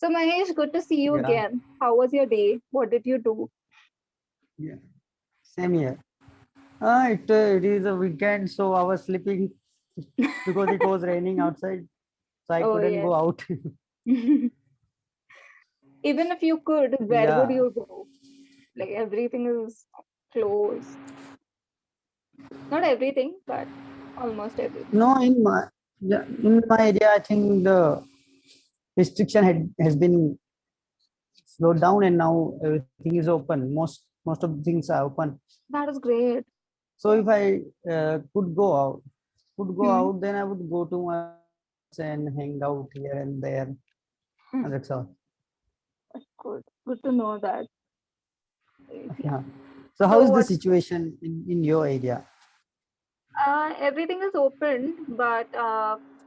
So Mahesh, good to see you Yeah, again. How was your day? What did you do? yeah. Same here. It is a weekend, so I was sleeping because it was raining outside, so I Oh couldn't yes. go out. Even if you could, where would Yeah. you go? Like everything is closed. Not everything, but almost everything. No, in my area, I think the restriction has been slowed down, and now everything is open. Most of the things are open. That is great. So Yeah. if I could go Hmm. out, then I would go to my friends and hang out here and there, and that's all. Good. Good to know that. Yeah. Yeah. So how So is the what? situation in your area? Everything is open, but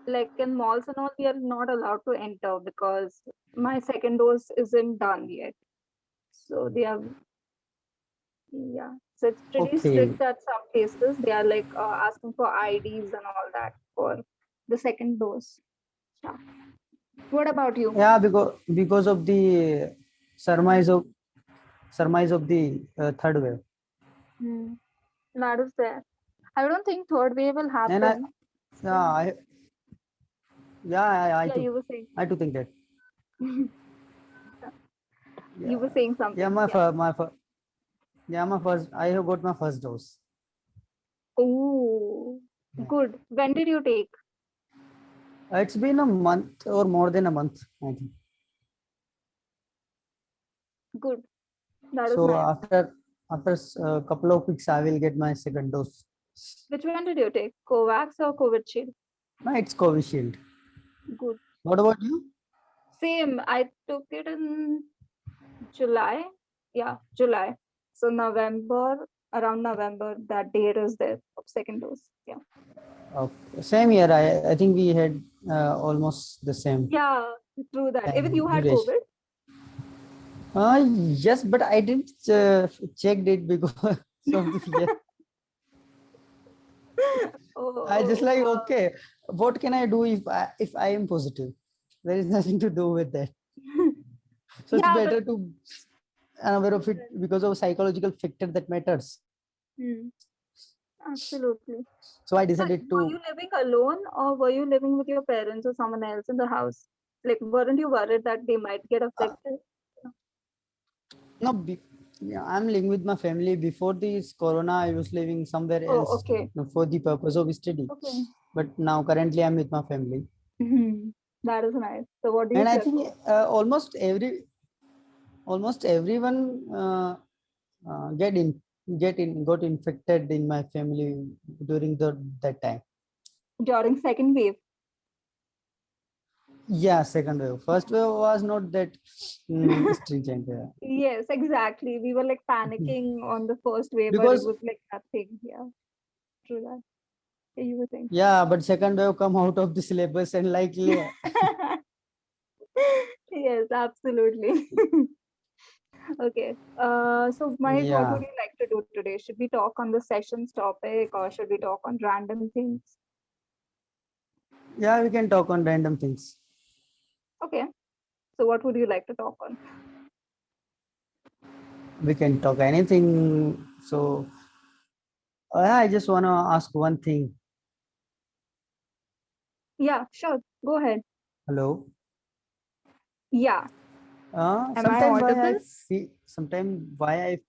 like in malls and all, we are not allowed to enter because my second dose isn't done yet. So they are, yeah. So it's pretty Okay. strict at some places. They are like asking for IDs and all that for the second dose. Yeah. What about you? Yeah, because of the surmise of surmise of the third wave, Hmm. That is there. I don't think third wave will and I happen. yeah Still, I yeah yeah, you were saying. I too think that. You were Yeah, saying yeah, something. Yeah. my first, I have got my first dose. Oh, Yeah. good. When did you take? It's been a month or more than a month, I think. Good. That is So nice. after a couple of weeks, I will get my second dose. Which one did you take? Covax or Covishield? No, it's Covishield. Good. What about you? Same. I took it in July. Yeah, July. So November, around November, that date is there of second dose. Yeah. Okay. Same here. I think we had almost the same Yeah, true that. Even time you had duration. COVID. Yes, but I didn't check it because of the fear. I just Oh, like, wow. okay, what can I do if I am positive? There is nothing to do with that. So it's Yeah, but better to unaware of it because of psychological factor that matters. hmm, absolutely. So I So decided were to you living alone or were you living with your parents or someone else in the house? Like, weren't you worried that they might get uh, affected? no. Yeah, I'm living with my family. Before this corona, I was living somewhere Oh, else okay. for the purpose of study. Okay. But now currently I'm with my family, Mhm. That is nice. So what do you and I think prefer? almost everyone get in got infected in my family during that time. During second wave? Yeah, second wave. First wave was not that stringent. Yeah. Yes, exactly. We were like panicking on the first wave, but it Because was like nothing. Yeah, true that. Yeah, you were saying. yeah, but second wave come out of the syllabus and Yes, absolutely. Okay. So Mahesh, what would yeah, you like to do today? Should we talk on the session's topic or should we talk on random things? yeah, we can talk on random things. Okay. So what would you like to talk on? We can talk anything. So I just want to ask one thing. Yeah, sure. Go ahead. Hello. Yeah. Am I Sometime why I audible? feel, sometime why I,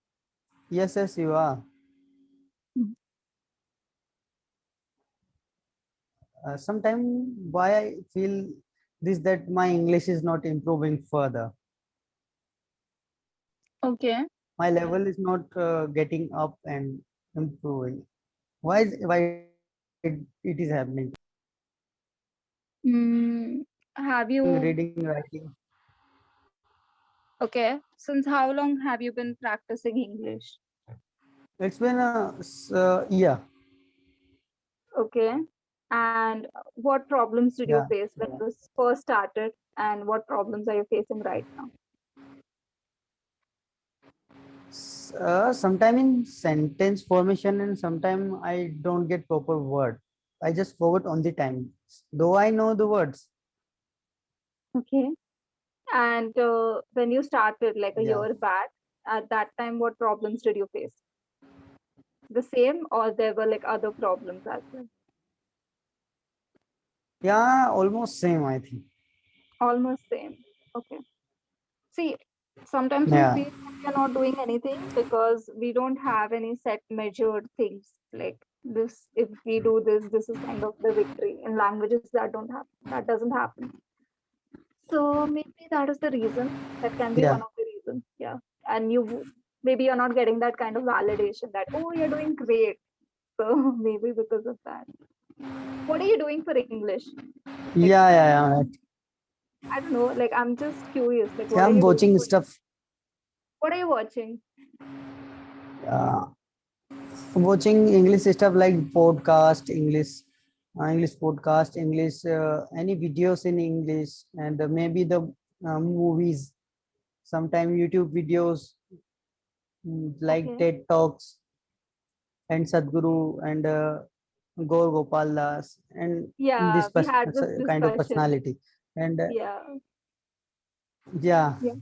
yes, yes, you are. Mhm. Sometime why I feel this that my English is not improving further. Okay. My level is not getting up and improving. Why it is happening? Mm, have you, Reading, writing. okay. Since how long have you been practicing English? It's been a year. Okay. And what problems did you Yeah. face when you first started? And what problems are you facing right now? Sometime in sentence formation and sometime I don't get proper word. I just forget on the time. Though I know the words. Okay. And when you started like a Yeah. year back, at that time, what problems did you face? The same, or there were like other problems as well? Yeah, almost same, I think. Almost same. Okay. See, sometimes we Yeah. feel that we are not doing anything because we don't have any set measured things like this. If we do this, this is kind of the victory. In languages that don't happen, that doesn't happen. So maybe that is the reason. That can be Yeah. one of the reasons. Yeah. And maybe you're not getting that kind of validation that, oh, you're doing great. So maybe because of that. What are you doing for English? Like, Yeah, yeah, yeah. I don't know. Like, I'm just curious. Like, Yeah, what are I'm you doing watching for? stuff. What are you watching? Uh, Watching English stuff like podcast, English podcast, English, any videos in English, and maybe the movies. Sometimes YouTube videos like Okay. TED Talks and Sadhguru and Gaur Gopal Das and this Yeah, we had this kind of discussion. personality. And Yeah. yeah, Yeah.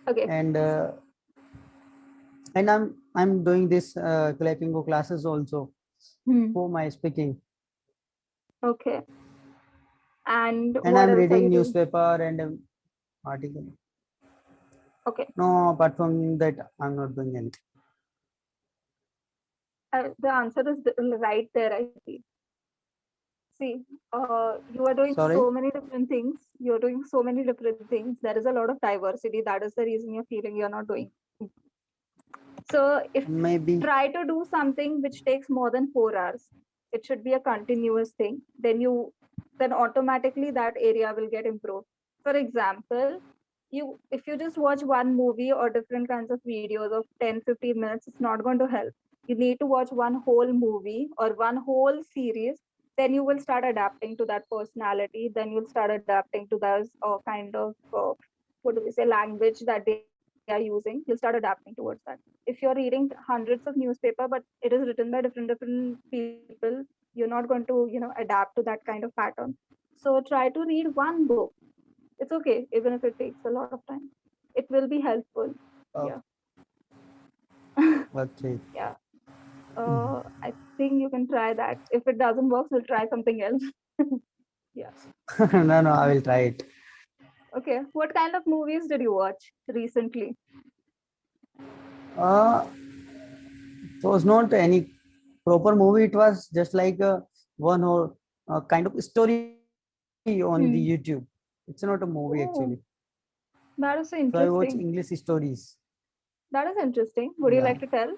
Okay. and I'm doing this Clappingo classes also Hmm. for my speaking. Okay. And And what I'm else are reading you doing? newspaper and article. Okay. No, apart from that, I'm not doing anything. The answer is right there, I feel. See, you are doing Sorry, so many different things. You're doing so many different things. There is a lot of diversity. That is the reason you're feeling you're not doing. So if maybe. try to do something which takes more than 4 hours, it should be a continuous thing. Then automatically that area will get improved. For example, if you just watch one movie or different kinds of videos of 10-15 minutes, it's not going to help. You need to watch one whole movie or one whole series. Then you will start adapting to that personality. Then you'll start adapting to those kind of what do we say language that they are using. You'll start adapting towards that. If you're reading hundreds of newspaper but it is written by different people, you're not going to adapt to that kind of pattern. So try to read one book. It's okay even if it takes a lot of time. It will be helpful. Oh, Yeah. okay. Yeah. I think you can try that. If it doesn't work, we'll try something else. Yeah. No, no, I will try it. Okay, what kind of movies did you watch recently? Uh, it was not any proper movie. It was just like one or kind of story on the YouTube. Hmm. It's not a movie actually. Oh, that is so So I watch interesting. English stories. That is interesting. Would you Yeah, like to tell?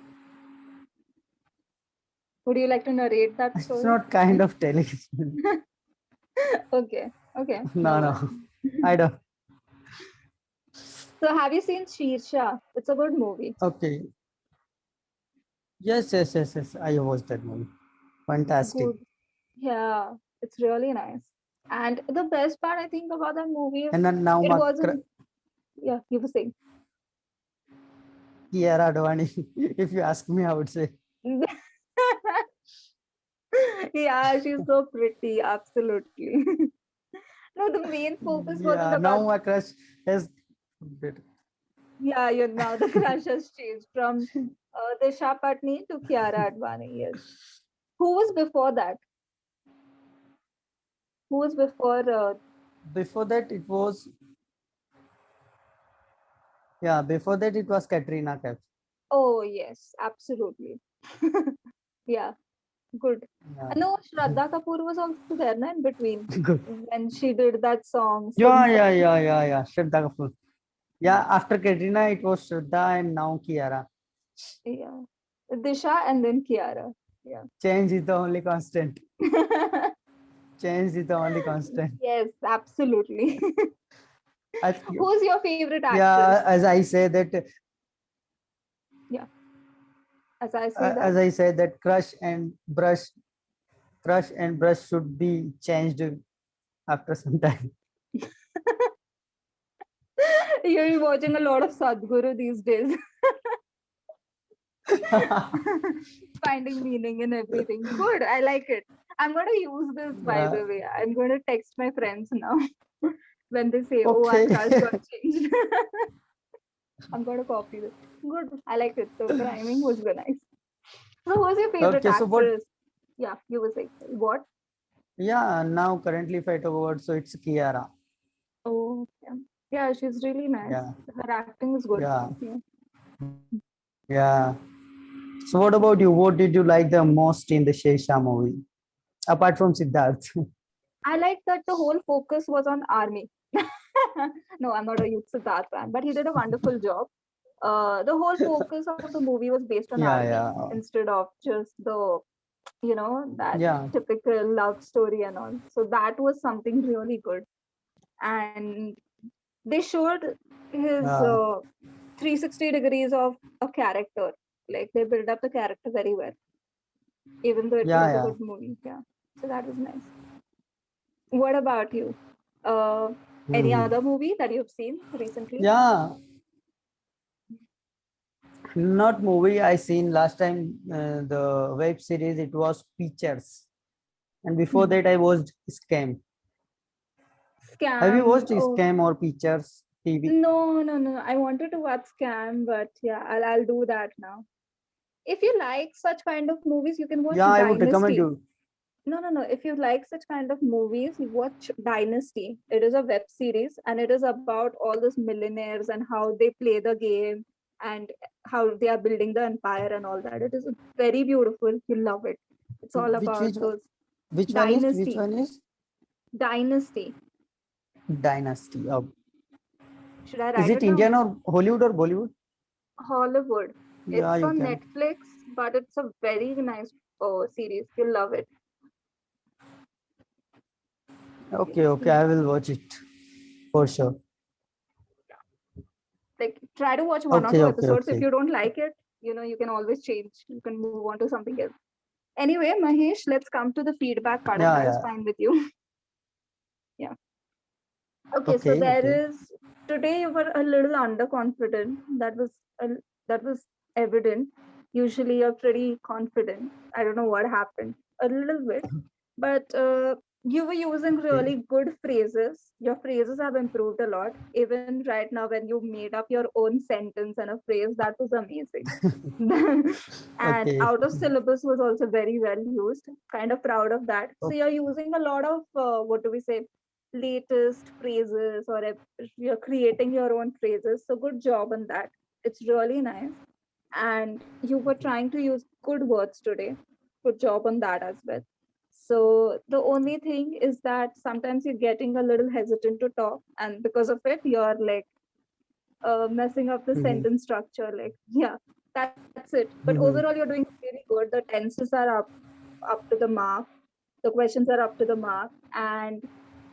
Would you like to narrate that it's story? not kind of television. Okay, okay, No, no no, worries. I don't. So, have you seen Sheersha? It's a good movie. Okay. Yes, yes, yes, yes. I watched that movie. Fantastic. Good. Yeah, it's really nice. And the best part I think about that movie is And then now it wasn't, yeah, you were saying. Kiara Advani. If you ask me, I would say. Yeah, she's so pretty, absolutely. No, the main focus wasn't Yeah, about, now my crush has. yeah, now the crush has changed from Disha Patni to Kiara Advani, yes. Who was before that? Who was before? Before that, it was. Yeah, before that, it was Katrina Kaif. Oh, yes, absolutely. Yeah, good. Yeah. No, Shraddha Kapoor was also there, na, in between Good. when she did that song, Yeah, Sun yeah, Saathi. yeah, yeah, yeah. Shraddha Kapoor. Yeah, after Katrina, it was Shraddha and now Kiara. Yeah, Disha and then Kiara. Yeah. Change is the only constant. Change is the only constant. Yes, absolutely. As, Who's your favorite yeah, actress? as I say that, Yeah, as I say that. as I say that crush and brush should be changed after some time. You're watching a lot of Sadhguru these days, finding meaning in everything. Good, I like it. I'm going to use this, by Yeah, the way. I'm going to text my friends now. when they say, "Oh, Okay. Akash got changed." I'm gonna copy this. Good. I like it. The rhyming was very nice. So, who's your favorite Okay. So what? actress? Yeah, you were saying what? Yeah. Now currently, if I talk about, so it's Kiara. Oh, yeah. Yeah, she's really nice. Yeah. Her acting is good. Yeah. Yeah. Yeah. So what about you? What did you like the most in the Shesha movie? Apart from Siddharth. I like that the whole focus was on army. No, I'm not a youth Siddharth fan, but he did a wonderful job. The whole focus of the movie was based on Yeah. army Yeah. instead of just the, that Yeah. typical love story and all. So that was something really good. And they showed his Yeah. 360 degrees of a character. Like they built up the character very well, even though it Yeah. was a Yeah. good movie. Yeah. So that was nice. What about you? Uh, any Hmm. other movie that you've seen recently? Yeah. Not movie. I seen last time the web series. It was Pictures, and before Hmm. that I watched Scam. Have you Scam. watched Oh, Scam or Pictures TV? no, no, no. I wanted to watch Scam, but yeah, I'll do that now. If you like such kind of movies, you can watch Yeah, I would recommend Dynasty. you. No, no, no. If you like such kind of movies, you watch Dynasty. It is a web series and it is about all those millionaires and how they play the game and how they are building the empire and all that. It is very beautiful. You love it. It's all Which about which those which one is? Which Dynasty. one is Dynasty. Dynasty? Oh. Should I Is write it it down? Indian or Hollywood or Bollywood? Hollywood. Yeah, It's you on can. Netflix, but it's a very nice series. You'll love it. Okay, okay, I will watch it for sure. Like try to watch one or Okay, two okay, episodes. If okay. you don't like it, you can always change. You can move on to something else. Anyway, Mahesh, let's come to the feedback part if Yeah, that is yeah. fine with you. Yeah. Okay, so Okay, there okay. is today you were a little underconfident. That was evident. Usually you're pretty confident. I don't know what happened. A little bit, but you were using Okay. really good phrases. Your phrases have improved a lot. Even right now, when you made up your own sentence and a phrase, that was amazing. And Okay. out of syllabus was also very well used. Kind of proud of that. So Okay. you're using a lot of what do we say, latest phrases, or you're creating your own phrases. So good job on that. It's really nice. And you were trying to use good words today. Good job on that as well. So the only thing is that sometimes you're getting a little hesitant to talk, and because of it, you're like messing up the Mhm, sentence structure. Like, yeah, that's it. But overall, mhm. you're doing really good. The tenses are up to the mark. The questions are up to the mark. And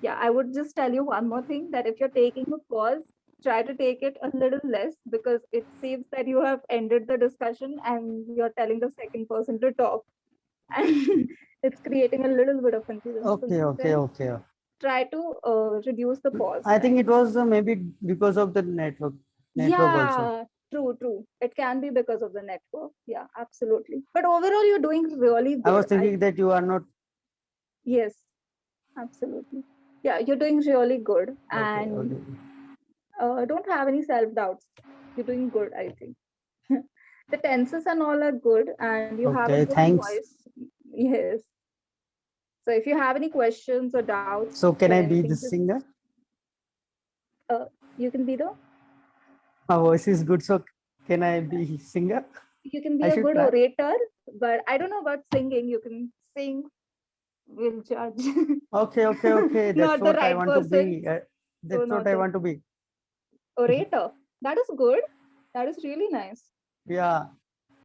yeah, I would just tell you one more thing, that if you're taking a pause, try to take it a little less, because it seems that you have ended the discussion and you're telling the second person to talk. And it's creating a little bit of confusion. So Okay, okay, then okay. try to reduce the pause I think time. it was maybe because of the network also. Yeah, true, true. It can be because of the network. Yeah, absolutely. But overall, you're doing really I good. was thinking that you are not. Yes, absolutely. Yeah, you're doing really good, Okay, and okay. don't have any self doubts. You're doing good, I think. The tenses and all are good, and you have a Okay, good thanks. voice. Yes. So if you have any questions or doubts So or can I be anything, the just singer? you can be the My voice is good, so can I be singer? you can be I a should good try. orator, but I don't know about singing. You can sing. We'll judge. Okay, okay, okay. That's Not the what I right want to person, be. so That's what not I the want to be. orator. That is good. That is really nice. Yeah.